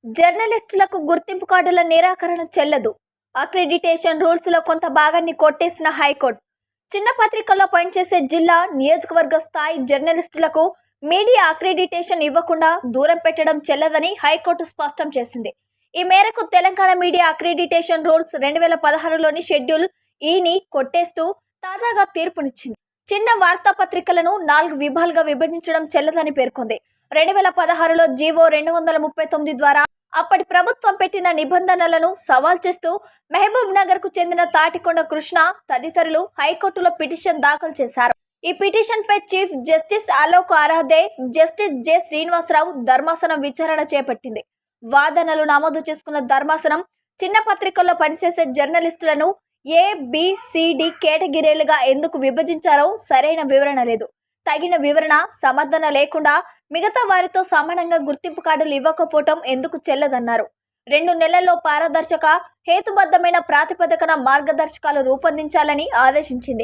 జర్నలిస్టులకు గుర్తింపు కార్డుల నిరాకరణ చెల్లదు. అక్రిడిటేషన్ రూల్స్ లో కొంత భాగాన్ని కొట్టేసిన హైకోర్టు. చిన్న పత్రికల్లో పనిచేసే జిల్లా, నియోజకవర్గ స్థాయి జర్నలిస్టులకు మీడియా అక్రిడిటేషన్ ఇవ్వకుండా దూరం పెట్టడం చెల్లదని హైకోర్టు స్పష్టం చేసింది. ఈ మేరకు తెలంగాణ మీడియా అక్రిడిటేషన్ రూల్స్ 2016లోని షెడ్యూల్ ఈని కొట్టేస్తూ తాజాగా తీర్పునిచ్చింది. చిన్న వార్తాపత్రికలను 4 విభాగాలుగా విభజించడం చెల్లదని పేర్కొంది. 2016లో జీవో 239 ద్వారా అప్పటి ప్రభుత్వం పెట్టిన నిబంధనలను సవాల్ చేస్తూ మహబూబ్ నగర్ కు చెందిన తాటికొండ కృష్ణ తదితరులు హైకోర్టులో పిటిషన్ దాఖలు చేశారు. ఈ పిటిషన్ పై chief justice Alok Aradhe, justice J Srinivasa Rao ధర్మాసనం విచారణ చేపట్టింది. వాదనలు నమోదు చేసుకున్న ధర్మాసనం చిన్న పత్రికల్లో పనిచేసే జర్నలిస్టులను ABCD కేటగిరీలుగా ఎందుకు విభజించారో సరైన వివరణ లేదు. తగిన వివరణ, సమర్థన లేకుండా మిగతా వారితో సమానంగా గుర్తింపు కార్డులు ఇవ్వకపోవటం ఎందుకు చెల్లదన్నారు. 2 నెలల్లో పారదర్శక, హేతుబద్ధమైన ప్రాతిపదికన మార్గదర్శకాలు రూపొందించాలని ఆదేశించింది.